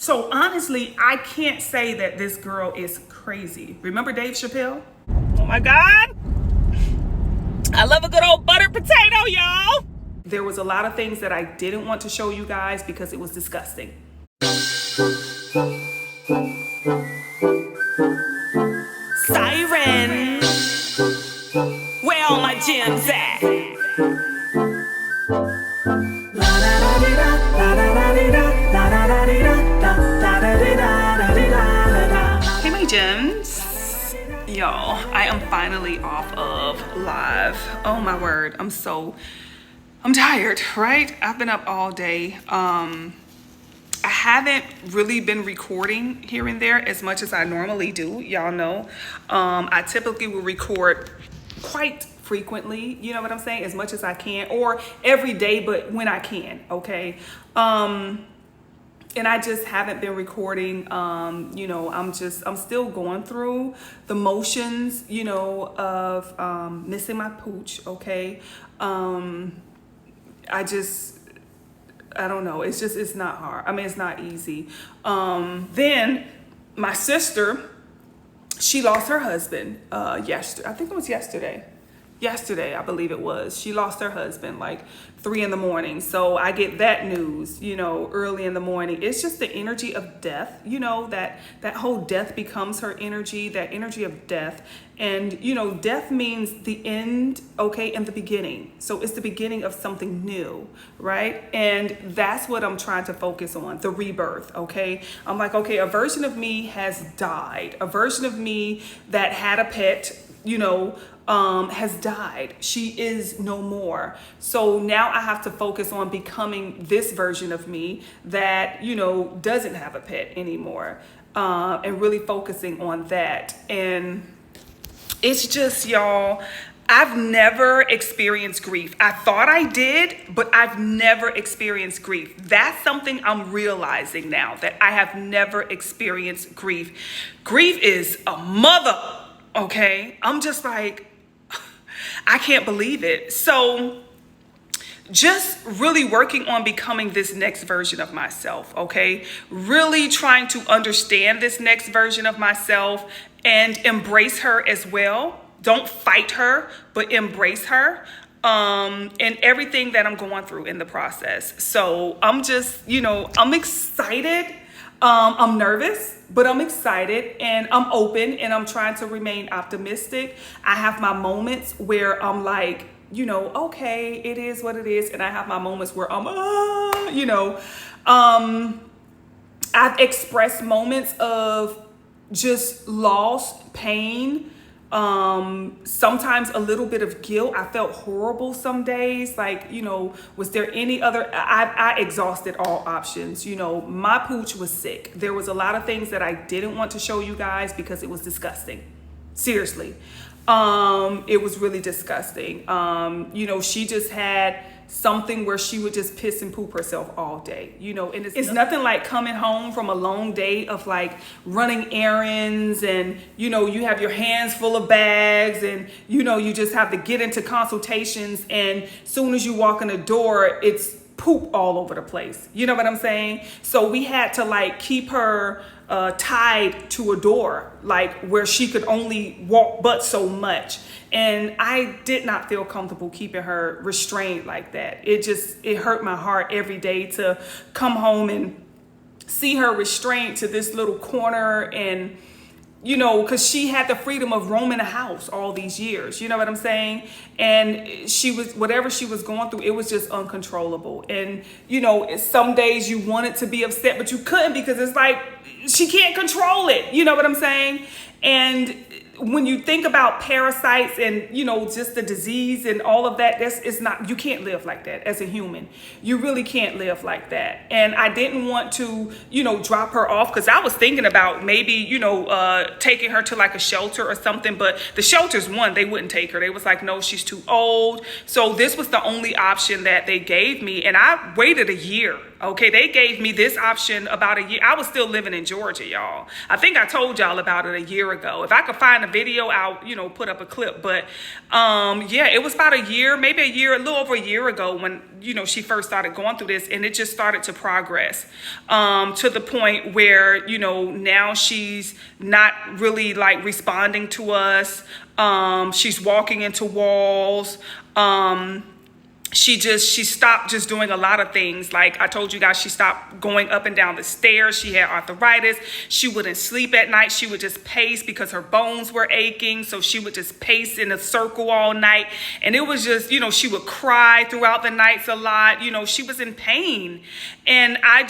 So honestly, I can't say that this girl is crazy. Remember Dave Chappelle? Oh my God. I love a good old buttered potato, y'all. There was a lot of things that I didn't want to show you guys because it was disgusting. Sighren. Where all my gems at? Hey my gems. Y'all, I am finally off of live. Oh my word, I'm tired, right? I've been up all day. I haven't really been recording here and there as much as I normally do. Y'all know. I typically will record quite frequently, you know what I'm saying, as much as I can, or every day, but when I can, okay? And I just haven't been recording. You know, I'm still going through the motions, you know, of missing my pooch, okay? I don't know. It's not hard. I mean, it's not easy. Then my sister, she lost her husband yesterday. I think it was yesterday. Yesterday, I believe it was. She lost her husband like 3 a.m. So I get that news, you know, early in the morning. It's just the energy of death, you know, that whole death becomes her energy, that energy of death. And, you know, death means the end, okay, and the beginning. So it's the beginning of something new, right? And that's what I'm trying to focus on, the rebirth, okay? I'm like, okay, a version of me has died. A version of me that had a pet, you know, has died. She is no more. So now I have to focus on becoming this version of me that, you know, doesn't have a pet anymore, and really focusing on that. And it's just, y'all, I've never experienced grief. I thought I did, but I've never experienced grief. That's something I'm realizing now, that I have never experienced grief. Grief is a mother, okay? I'm just like, I can't believe it. So just really working on becoming this next version of myself, okay? Really trying to understand this next version of myself and embrace her as well. Don't fight her, but embrace her, and everything that I'm going through in the process. So I'm just, you know, I'm excited. I'm nervous, but I'm excited and I'm open and I'm trying to remain optimistic. I have my moments where I'm like, you know, okay, it is what it is. And I have my moments where I'm, you know, I've expressed moments of just loss, pain, sometimes a little bit of guilt. I felt horrible some days. Like, you know, was there any other, I exhausted all options. You know, my pooch was sick. There was a lot of things that I didn't want to show you guys because it was disgusting. Seriously. It was really disgusting. You know, she just had something where she would just piss and poop herself all day, you know, and it's nothing like coming home from a long day of like running errands and, you know, you have your hands full of bags and, you know, you just have to get into consultations and soon as you walk in the door, it's poop all over the place. You know what I'm saying? So we had to like keep her tied to a door, like where she could only walk but so much. And I did not feel comfortable keeping her restrained like that. It hurt my heart every day to come home and see her restrained to this little corner and, you know, because she had the freedom of roaming the house all these years, you know what I'm saying? And she was, whatever she was going through, it was just uncontrollable. And, you know, some days you wanted to be upset, but you couldn't because it's like, she can't control it. You know what I'm saying? And when you think about parasites and, you know, just the disease and all of that, you can't live like that as a human. You really can't live like that. And I didn't want to, you know, drop her off because I was thinking about maybe, you know, taking her to like a shelter or something. But the shelters, they wouldn't take her. They was like, no, she's too old. So this was the only option that they gave me. And I waited a year. Okay, they gave me this option about a year. I was still living in Georgia, y'all. I think I told y'all about it a year ago. If I could find a a video, I'll, you know, put up a clip. But yeah, it was about a year, maybe a little over a year ago when, you know, she first started going through this, and it just started to progress to the point where, you know, now she's not really like responding to us. She's walking into walls. She stopped just doing a lot of things. Like I told you guys, she stopped going up and down the stairs. She had arthritis. She wouldn't sleep at night. She would just pace because her bones were aching. So she would just pace in a circle all night. And it was just, you know, she would cry throughout the nights a lot. You know, she was in pain. And I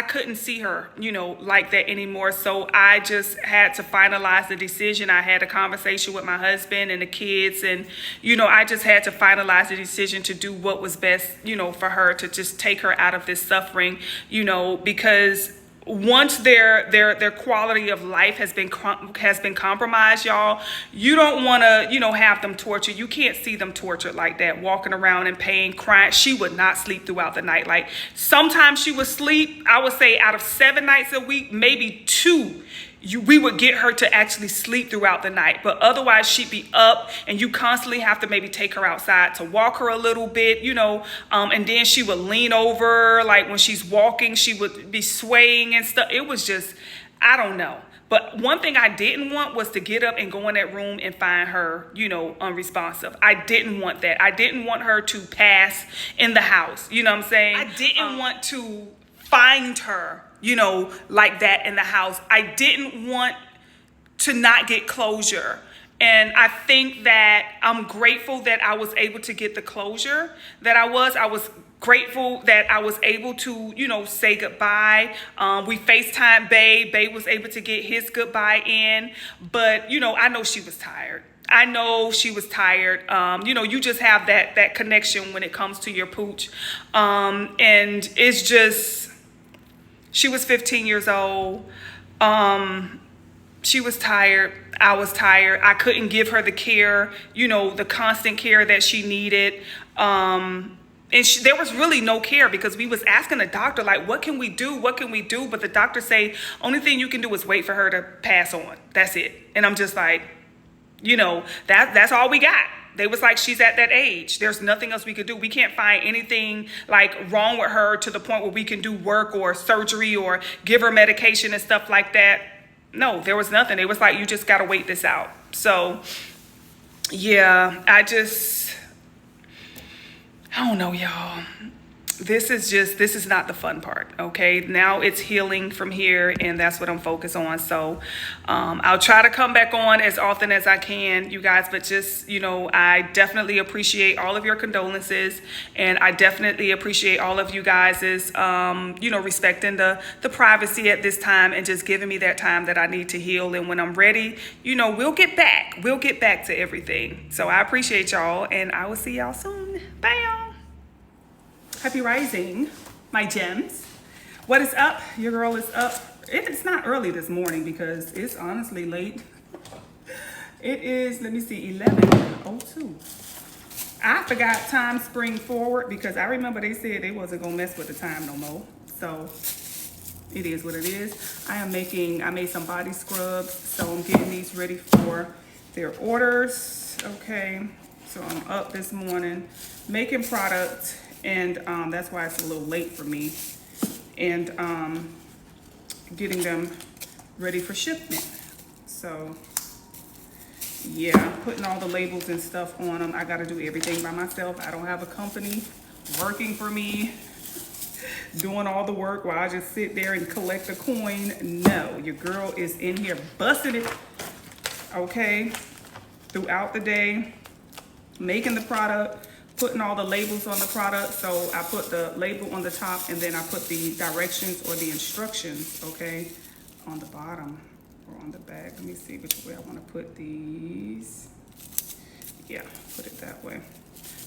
couldn't see her, you know, like that anymore. So I just had to finalize the decision. I had a conversation with my husband and the kids. And, you know, I just had to finalize the decision to do what was best, you know, for her, to just take her out of this suffering, you know, because once their quality of life has been compromised, y'all, you don't want to, you know, have them tortured. You can't see them tortured like that, walking around in pain, crying. She would not sleep throughout the night. Like sometimes she would sleep, I would say out of 7 nights a week, maybe 2. We would get her to actually sleep throughout the night, but otherwise she'd be up, and you constantly have to maybe take her outside to walk her a little bit, you know, and then she would lean over, like when she's walking, she would be swaying and stuff. It was just, I don't know. But one thing I didn't want was to get up and go in that room and find her, you know, unresponsive. I didn't want that. I didn't want her to pass in the house. You know what I'm saying? I didn't want to find her, you know, like that in the house. I didn't want to not get closure. And I think that I'm grateful that I was able to get the closure that I was grateful that I was able to, you know, say goodbye. We FaceTime Babe. Babe was able to get his goodbye in. But, you know, I know she was tired. I know she was tired. You know, you just have that connection when it comes to your pooch. And it's just, she was 15 years old. She was tired. I was tired. I couldn't give her the care, you know, the constant care that she needed. And there was really no care, because we was asking the doctor, like, what can we do? What can we do? But the doctor say, only thing you can do is wait for her to pass on. That's it. And I'm just like, you know, that's all we got. They was like, she's at that age. There's nothing else we could do. We can't find anything like wrong with her to the point where we can do work or surgery or give her medication and stuff like that. No, there was nothing. It was like, you just got to wait this out. So, yeah, I don't know, y'all. This is not the fun part, okay? Now it's healing from here, and that's what I'm focused on. So I'll try to come back on as often as I can, you guys, but just, you know, I definitely appreciate all of your condolences, and I definitely appreciate all of you guys' you know, respecting the privacy at this time and just giving me that time that I need to heal. And when I'm ready, you know, we'll get back to everything. So I appreciate y'all, and I will see y'all soon. Bye, y'all. Happy rising, my gems. What is up? Your girl is up. It's not early this morning because it's honestly late. It is, let me see, 11:02. I forgot time spring forward because I remember they said they wasn't gonna mess with the time no more. So it is what it is. I made some body scrubs, so I'm getting these ready for their orders. Okay, so I'm up this morning making product. And that's why it's a little late for me. And getting them ready for shipment. So, yeah, putting all the labels and stuff on them. I got to do everything by myself. I don't have a company working for me, doing all the work while I just sit there and collect a coin. No, your girl is in here busting it, okay, throughout the day, making the product, putting all the labels on the product. So I put the label on the top, and then I put the directions or the instructions, okay, on the bottom or on the back. Let me see which way I want to put these. Yeah, put it that way.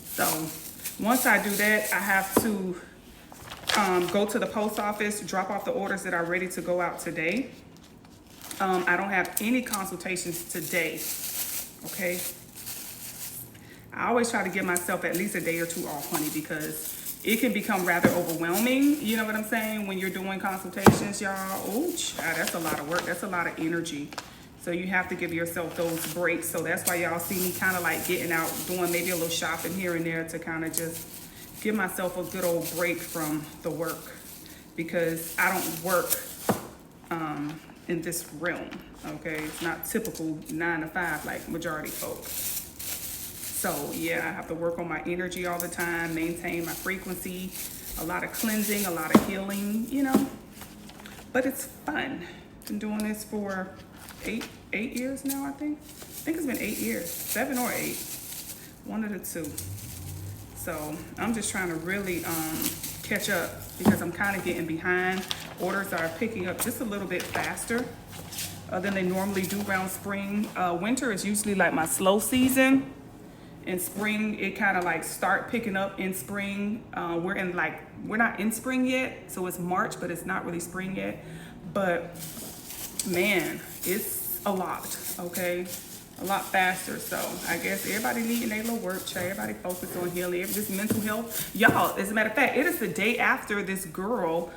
So once I do that, I have to go to the post office, drop off the orders that are ready to go out today. I don't have any consultations today, okay? I always try to give myself at least a day or two off, honey, because it can become rather overwhelming. You know what I'm saying? When you're doing consultations, y'all. Oh, child, that's a lot of work. That's a lot of energy. So you have to give yourself those breaks. So that's why y'all see me kind of like getting out, doing maybe a little shopping here and there to kind of just give myself a good old break from the work, because I don't work in this realm, okay? It's not typical 9 to 5 like majority folk. So yeah, I have to work on my energy all the time, maintain my frequency, a lot of cleansing, a lot of healing, you know, but it's fun. Been doing this for eight years now, I think it's been 8 years, 7 or 8, one of the two. So I'm just trying to really catch up, because I'm kind of getting behind. Orders are picking up just a little bit faster than they normally do around spring. Winter is usually like my slow season. In spring, it kind of like start picking up in spring. We're not in spring yet, so it's March, but it's not really spring yet. But man, it's a lot, okay? A lot faster. So I guess everybody needing their little work, everybody focused on healing, this mental health. Y'all, as a matter of fact, it is the day after this girl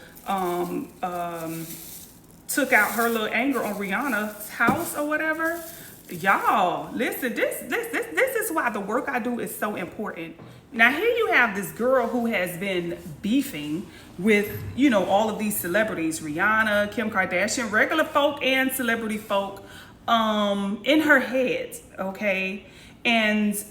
took out her little anger on Rihanna's house or whatever. Y'all, listen, this is why the work I do is so important. Now here you have this girl who has been beefing with, you know, all of these celebrities, Rihanna, Kim Kardashian, regular folk and celebrity folk, in her head, okay? And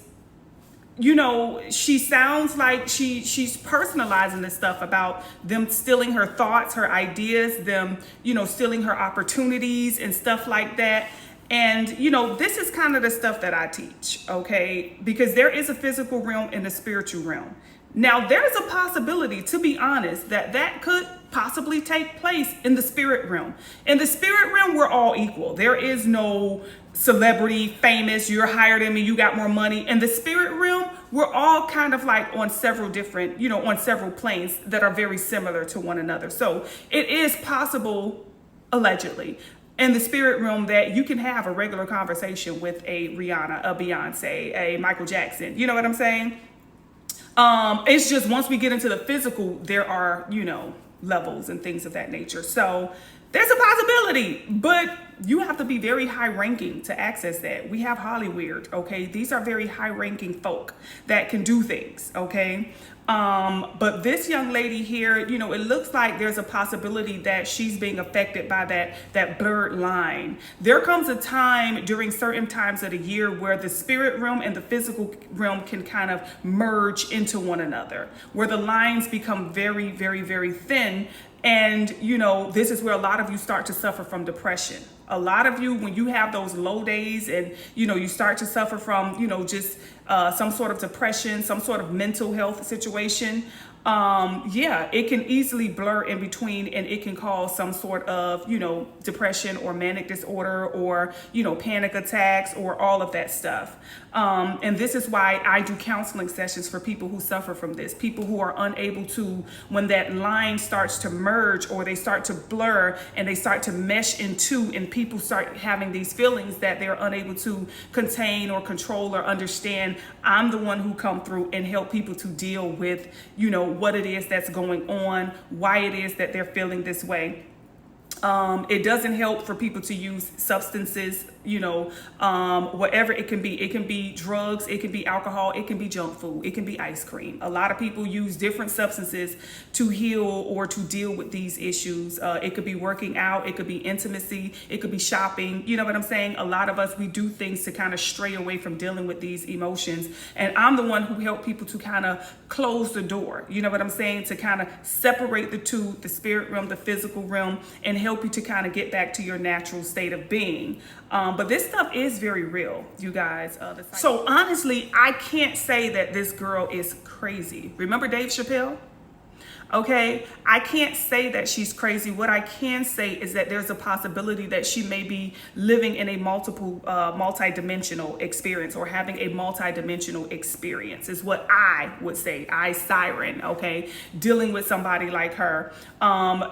you know, she sounds like she's personalizing this stuff about them stealing her thoughts, her ideas, them, you know, stealing her opportunities and stuff like that. And, you know, this is kind of the stuff that I teach, okay? Because there is a physical realm and a spiritual realm. Now, there's a possibility, to be honest, that could possibly take place in the spirit realm. In the spirit realm, we're all equal. There is no celebrity, famous, you're higher than me, you got more money. In the spirit realm, we're all kind of like on several different, you know, on several planes that are very similar to one another. So it is possible, allegedly, in the spirit realm, that you can have a regular conversation with a Rihanna, a Beyonce, a Michael Jackson. You know what I'm saying? It's just once we get into the physical, there are, you know, levels and things of that nature. So there's a possibility, but you have to be very high ranking to access that. We have Hollywood, okay? These are very high ranking folk that can do things, okay? But this young lady here, you know, it looks like there's a possibility that she's being affected by that blurred line. There comes a time during certain times of the year where the spirit realm and the physical realm can kind of merge into one another, where the lines become very, very, very thin. And, you know, this is where a lot of you start to suffer from depression. A lot of you, when you have those low days and, you know, you start to suffer from, you know, just some sort of depression, some sort of mental health situation, yeah, it can easily blur in between, and it can cause some sort of, you know, depression or manic disorder or, you know, panic attacks or all of that stuff. And this is why I do counseling sessions for people who suffer from this, people who are unable to, when that line starts to merge or they start to blur and they start to mesh in two, and people start having these feelings that they're unable to contain or control or understand. I'm the one who come through and help people to deal with, you know, what it is that's going on, why it is that they're feeling this way. It doesn't help for people to use substances, you know, whatever it can be. It can be drugs, it can be alcohol, it can be junk food, it can be ice cream. A lot of people use different substances to heal or to deal with these issues. It could be working out, it could be intimacy, it could be shopping. You know what I'm saying? A lot of us, we do things to kind of stray away from dealing with these emotions. And I'm the one who help people to kind of close the door. You know what I'm saying? To kind of separate the two, the spirit realm, the physical realm, and help you to kind of get back to your natural state of being. But this stuff is very real, you guys. So honestly, I can't say that this girl is crazy. Remember Dave Chappelle? Okay, I can't say that she's crazy. What I can say is that there's a possibility that she may be living in a multi-dimensional experience, or having a multi-dimensional experience is what I would say. Sighren, okay, dealing with somebody like her.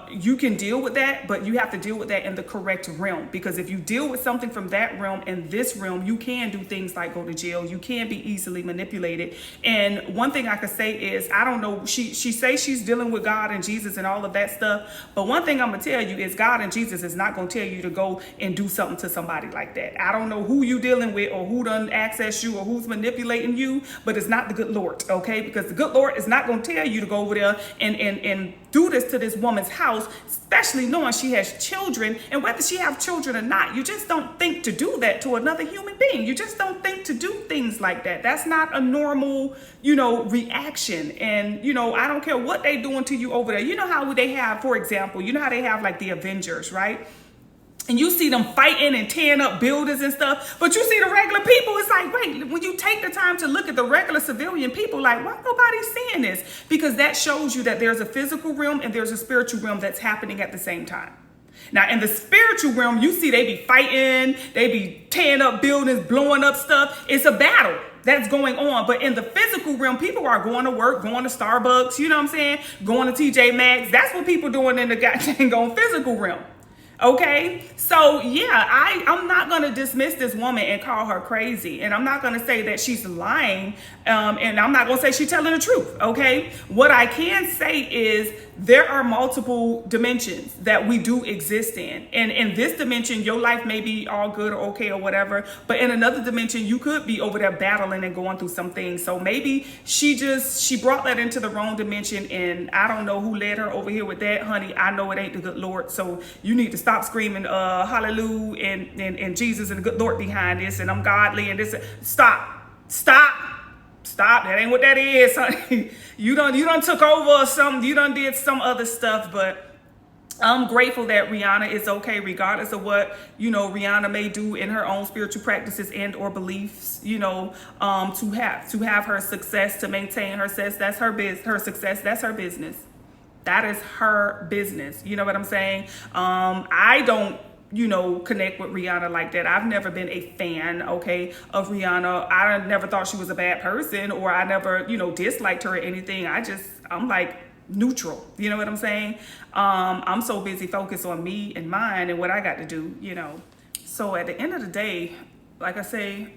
You can deal with that, but you have to deal with that in the correct realm, because if you deal with something from that realm and this realm, you can do things like go to jail. You can be easily manipulated. And one thing I could say is, I don't know, she says she's dealing dealing with God and Jesus and all of that stuff. But one thing I'm going to tell you is God and Jesus is not going to tell you to go and do something to somebody like that. I don't know who you dealing with or who done access you or who's manipulating you, but it's not the good Lord, okay? Because the good Lord is not going to tell you to go over there and do this to this woman's house, especially knowing she has children. And whether she have children or not, you just don't think to do that to another human being. You just don't think to do things like that. That's not a normal, reaction. And, I don't care what they doing to you over there. You know how they have, for example, how they have like the Avengers, right? And you see them fighting and tearing up buildings and stuff, but you see the regular people, it's like, wait, when you take the time to look at the regular civilian people, like, why nobody's seeing this? Because that shows you that there's a physical realm and there's a spiritual realm that's happening at the same time. Now, in the spiritual realm, you see they be fighting, they be tearing up buildings, blowing up stuff. It's a battle that's going on. But in the physical realm, people are going to work, going to Starbucks, you know what I'm saying? Going to TJ Maxx. That's what people doing in the goddamn physical realm. Okay, so yeah, I'm not going to dismiss this woman and call her crazy. And I'm not going to say that she's lying. And I'm not going to say she's telling the truth. Okay, what I can say is there are multiple dimensions that we do exist in. And in this dimension, your life may be all good or okay or whatever. But in another dimension, you could be over there battling and going through some things. So maybe she brought that into the wrong dimension. And I don't know who led her over here with that, honey. I know it ain't the good Lord. So you need to stop screaming hallelujah and Jesus and the good Lord behind this. And I'm godly and this. Stop. That ain't what that is, honey. You done took over or something. You done did some other stuff, but I'm grateful that Rihanna is okay, regardless of what, Rihanna may do in her own spiritual practices and or beliefs, to have her success, to maintain her success. That's her success. That's her business. That is her business. You know what I'm saying? I don't, connect with Rihanna like that. I've never been a fan, okay, of Rihanna. I never thought she was a bad person, or I never, disliked her or anything. I'm like neutral. You know what I'm saying? I'm so busy focused on me and mine and what I got to do, So at the end of the day, like I say,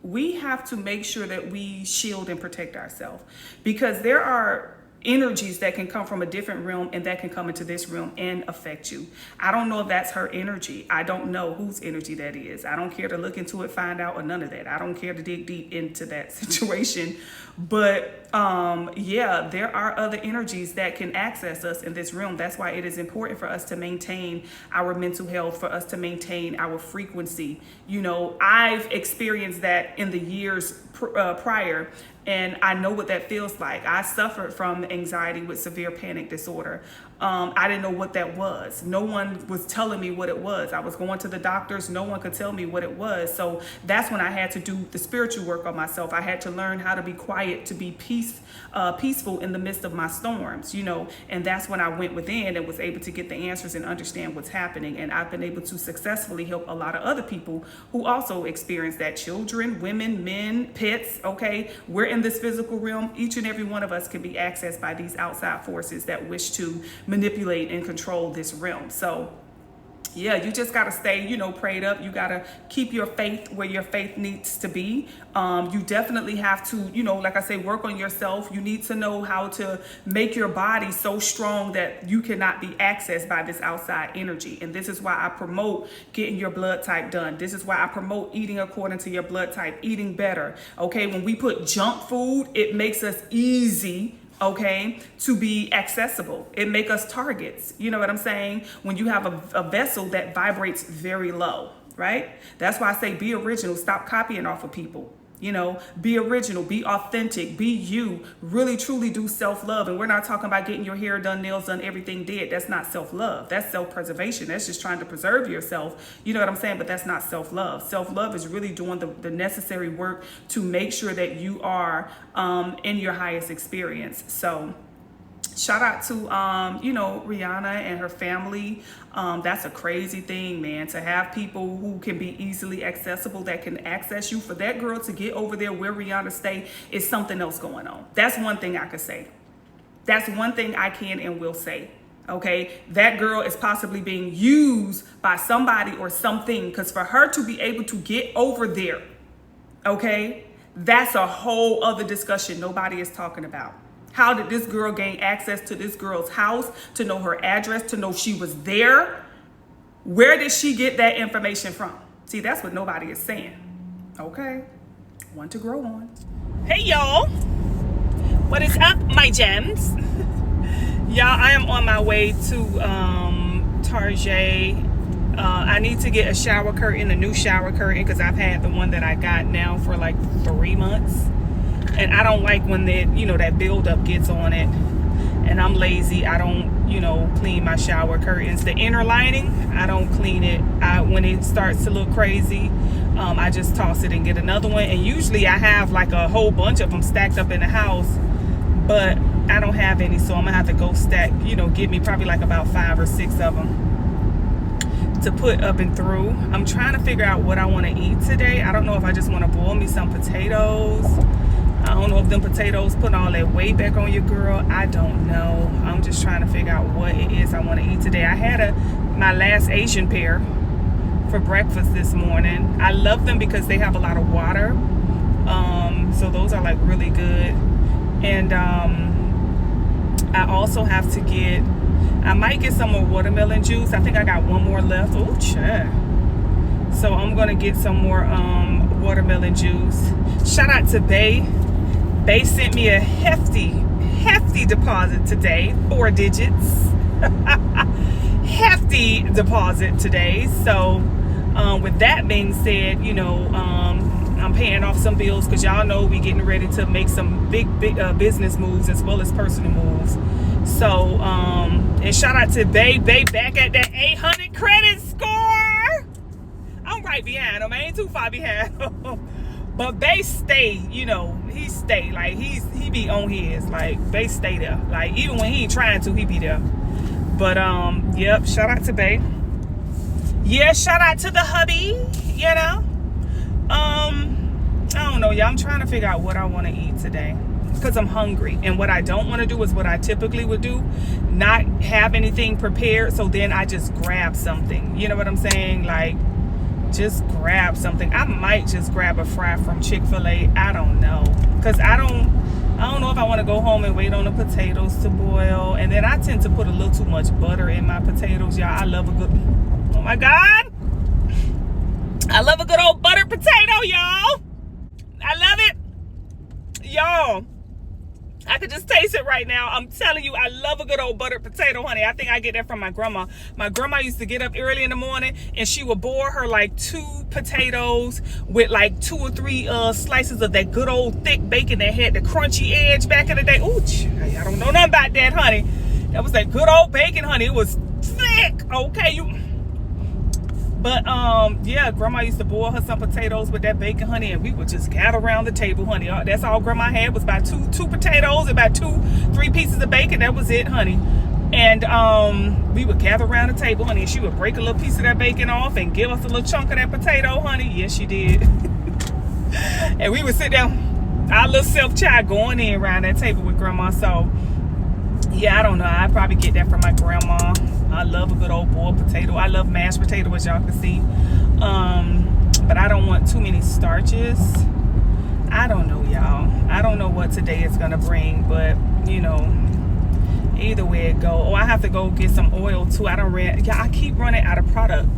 we have to make sure that we shield and protect ourselves, because there are energies that can come from a different realm and that can come into this realm and affect you. I don't know if that's her energy. I don't know whose energy that is. I don't care to look into it, find out, or none of that. I don't care to dig deep into that situation. But yeah, there are other energies that can access us in this realm. That's why it is important for us to maintain our mental health, for us to maintain our frequency. I've experienced that in the years prior, and I know what that feels like. I suffered from anxiety with severe panic disorder. I didn't know what that was. No one was telling me what it was. I was going to the doctors. No one could tell me what it was. So that's when I had to do the spiritual work on myself. I had to learn how to be quiet, to be peaceful in the midst of my storms, and that's when I went within and was able to get the answers and understand what's happening. And I've been able to successfully help a lot of other people who also experience that. Children, women, men, pets, okay? We're in this physical realm. Each and every one of us can be accessed by these outside forces that wish to manipulate and control this realm. So yeah, you just got to stay, prayed up. You got to keep your faith where your faith needs to be. You definitely have to, like I say, work on yourself. You need to know how to make your body so strong that you cannot be accessed by this outside energy. And this is why I promote getting your blood type done. This is why I promote eating according to your blood type, eating better. Okay, when we put junk food, it makes us easy, okay, to be accessible. It make us targets. You know what I'm saying? When you have a vessel that vibrates very low, right? That's why I say be original. Stop copying off of people. Be original, be authentic, be you. Really, truly do self-love. And we're not talking about getting your hair done, nails done, everything did. That's not self-love. That's self-preservation. That's just trying to preserve yourself. You know what I'm saying? But that's not self-love. Self-love is really doing the necessary work to make sure that you are in your highest experience. So shout out to, Rihanna and her family. That's a crazy thing, man, to have people who can be easily accessible, that can access you. For that girl to get over there where Rihanna stay is something else going on. That's one thing I could say. That's one thing I can and will say. Okay, that girl is possibly being used by somebody or something, because for her to be able to get over there, okay, that's a whole other discussion nobody is talking about. How did this girl gain access to this girl's house, to know her address, to know she was there? Where did she get that information from? See, that's what nobody is saying. Okay, one to grow on. Hey y'all, what is up, my gems? Y'all, I am on my way to Target. I need to get a shower curtain, a new shower curtain, because I've had the one that I got now for like 3 months. And I don't like when that buildup gets on it. And I'm lazy. I don't, clean my shower curtains. The inner lining, I don't clean it. When it starts to look crazy, I just toss it and get another one. And usually I have like a whole bunch of them stacked up in the house. But I don't have any, so I'm going to have to go stack, get me probably like about 5 or 6 of them to put up and through. I'm trying to figure out what I want to eat today. I don't know if I just want to boil me some potatoes. I don't know if them potatoes put all that weight back on your girl. I don't know. I'm just trying to figure out what it is I want to eat today. I had my last Asian pear for breakfast this morning. I love them because they have a lot of water. So those are like really good. And I also have to I might get some more watermelon juice. I think I got one more left. Oh, child. So I'm going to get some more watermelon juice. Shout out to Bay. Bay sent me a hefty deposit today, 4 digits. Hefty deposit today. So with that being said, I'm paying off some bills because y'all know we getting ready to make some big business moves as well as personal moves. So and shout out to Bay back at that 800 credit score. I'm right behind him. I ain't too far behind him. But Bay stay, he stay. Like he be on his. Like Bay stay there. Like even when he ain't trying to, he be there. But yep, shout out to Bay. Yeah, shout out to the hubby, I don't know, y'all. I'm trying to figure out what I want to eat today because I'm hungry. And what I don't want to do is what I typically would do, not have anything prepared, so then I just grab something. You know what I'm saying? Like, just grab something. I might just grab a fry from Chick-fil-A. I don't know. Because I don't know if I want to go home and wait on the potatoes to boil. And then I tend to put a little too much butter in my potatoes, y'all. I love a good, oh my God. I love a good old buttered potato, y'all. I love it. Y'all, I could just taste it right now. I'm telling you, I love a good old buttered potato, honey. I think I get that from my grandma. My grandma used to get up early in the morning and she would boil her like 2 potatoes with like 2 or 3 slices of that good old thick bacon that had the crunchy edge back in the day. Ooh, I don't know nothing about that, honey. That was that good old bacon, honey. It was thick, okay? But yeah, grandma used to boil her some potatoes with that bacon, honey, and we would just gather around the table, honey. That's all grandma had was about two potatoes, about 2-3 pieces of bacon. That was it, honey. And we would gather around the table, honey, and she would break a little piece of that bacon off and give us a little chunk of that potato, honey. Yes, she did. And we would sit down, our little self-child going in around that table with grandma. So yeah, I don't know. I probably get that from my grandma. I love a good old boiled potato. I love mashed potato, as y'all can see. But I don't want too many starches. I don't know, y'all. I don't know what today is going to bring, but, either way it go. Oh, I have to go get some oil, too. I keep running out of product.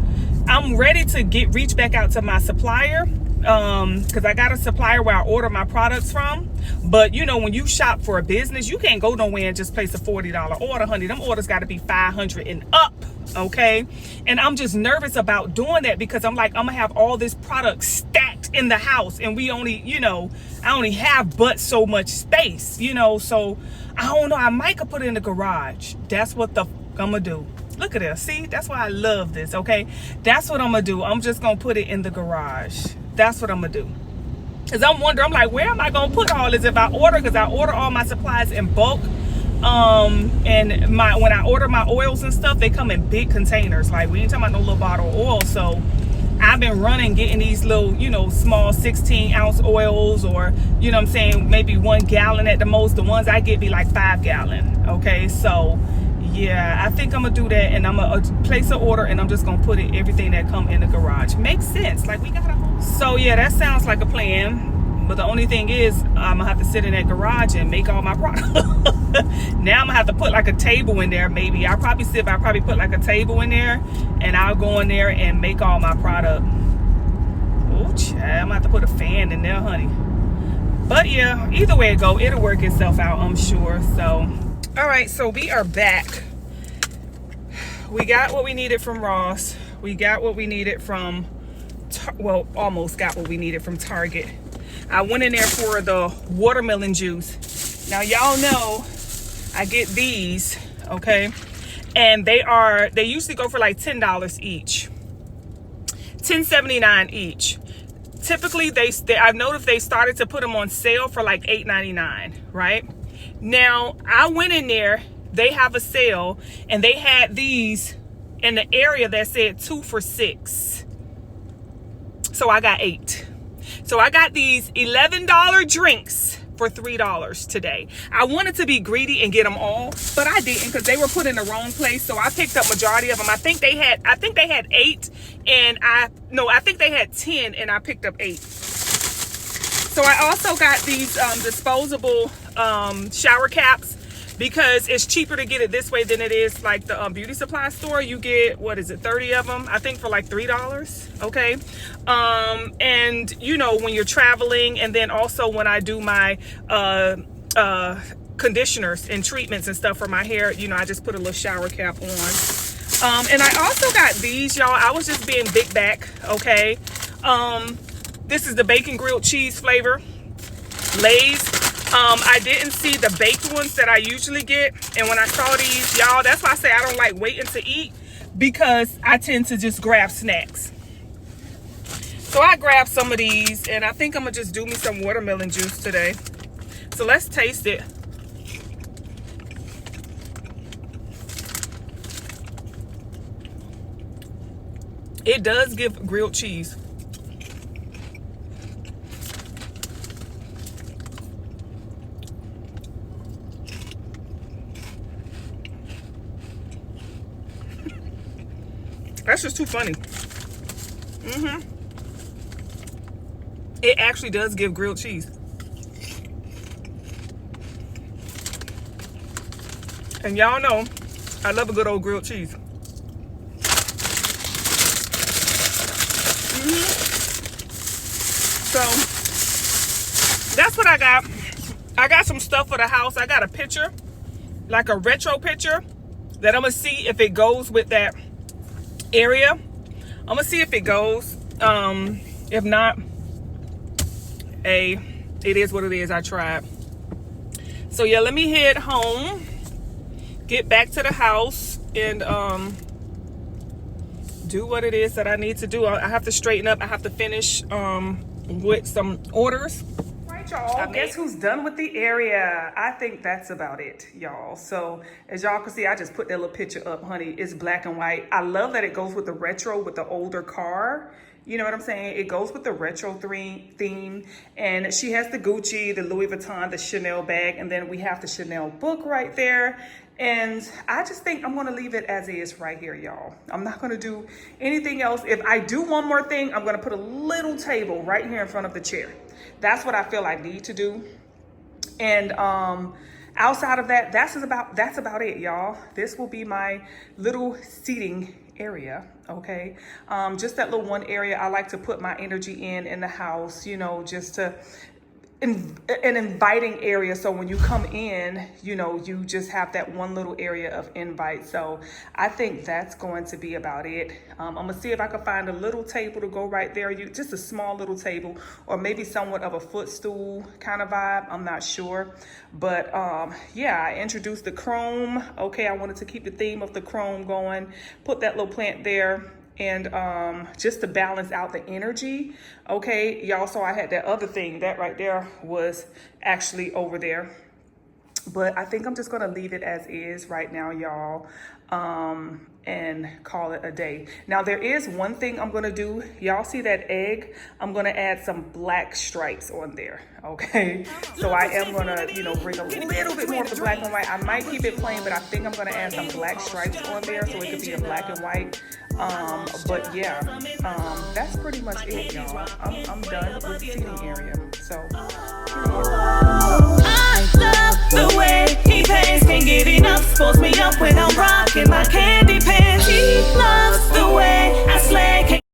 I'm ready to reach back out to my supplier. Because I got a supplier where I order my products from. But when you shop for a business, you can't go nowhere and just place a $40 order, honey. Them orders got to be $500 and up, okay? And I'm just nervous about doing that because I'm like, I'm gonna have all this product stacked in the house, and we only, I only have but so much space, so I don't know. I might could put it in the garage. That's what I'm gonna do. Look at this. See, that's why I love this, okay? That's what I'm gonna do. I'm just gonna put it in the garage. That's what I'm gonna do. Because I'm wondering, I'm like, where am I gonna put all this if I order? Because I order all my supplies in bulk. And when I order my oils and stuff, they come in big containers. Like, we ain't talking about no little bottle of oil. So I've been getting these little, small 16-ounce oils, or, what I'm saying, maybe 1 gallon at the most. The ones I get be like 5 gallon. Okay, so yeah, I think I'm gonna do that, and I'm gonna place an order, and I'm just gonna put everything that come in the garage. Makes sense. Like, we got a whole. So yeah, that sounds like a plan. But the only thing is, I'm gonna have to sit in that garage and make all my product. Now I'm gonna have to put like a table in there. Maybe I'll probably put like a table in there, and I'll go in there and make all my product. Oh, child, I'm gonna have to put a fan in there, honey. But yeah, either way it go, it'll work itself out, I'm sure. So, all right, so we are back. We got what we needed from Ross. We got what we needed from, well, almost got what we needed from Target. I went in there for the watermelon juice. Now, y'all know I get these, okay? And they usually go for like $10 each. $10.79 each. Typically, I've noticed they started to put them on sale for like $8.99, right? Now, I went in there, they have a sale, and they had these in the area that said 2 for $6. So I got 8. So I got these $11 drinks for $3 today. I wanted to be greedy and get them all, but I didn't because they were put in the wrong place. So I picked up majority of them. I think they had 8, and I think they had 10, and I picked up 8. So I also got these disposable shower caps because it's cheaper to get it this way than it is like the beauty supply store. You get, 30 of them, I think, for like $3, okay? And you know, when you're traveling, and then also when I do my conditioners and treatments and stuff for my hair, you know, I just put a little shower cap on. And I also got these, y'all. I was just being big back, okay? This is the bacon grilled cheese flavor, Lay's. I didn't see the baked ones that I usually get. And when I saw these, y'all, that's why I say I don't like waiting to eat, because I tend to just grab snacks. So I grabbed some of these, and I think I'm gonna just do me some watermelon juice today. So let's taste it. It does give grilled cheese. That's just too funny. It actually does give grilled cheese. And y'all know I love a good old grilled cheese. So that's what I got. I got some stuff for the house. I got a picture, like a retro picture, that I'm gonna see if it goes with that area. I'm gonna see if it goes. If not, it is what it is. I tried. So yeah, let me head home, get back to the house, and do what it is that I need to do. I have to straighten up. I have to finish with some orders. Right, y'all, guess who's done with the area? I think that's about it, y'all. So as y'all can see, I just put that little picture up, honey. It's black and white. I love that it goes with the retro, with the older car. You know what I'm saying? It goes with the retro theme. And she has the Gucci, the Louis Vuitton, the Chanel bag, and then we have the Chanel book right there. And I just think I'm gonna leave it as is right here, y'all. I'm not gonna do anything else. If I do one more thing, I'm gonna put a little table right here in front of the chair. That's what I feel I need to do. And outside of that, that's about it, y'all. This will be my little seating area, okay? Just that little one area I like to put my energy in the house, you know, just to an inviting area. So when you come in, you know, you just have that one little area of invite. So I think that's going to be about it. I'm gonna see if I can find a little table to go right there. Just a small little table, or maybe somewhat of a footstool kind of vibe. I'm not sure. But yeah, I introduced the chrome. Okay, I wanted to keep the theme of the chrome going. Put that little plant there. And just to balance out the energy, okay, y'all. So I had that other thing that right there was actually over there. But I think I'm just gonna leave it as is right now, y'all, and call it a day. Now there is one thing I'm gonna do. Y'all see that egg? I'm gonna add some black stripes on there, okay? So I am gonna, bring a little bit more of the black and white. I might keep it plain, but I think I'm gonna add some black stripes on there so it could be a black and white. But yeah, that's pretty much it, y'all. I'm done with the seating area. So. The way he paints, can't get enough. Pulls me up when I'm rocking my candy pants. He loves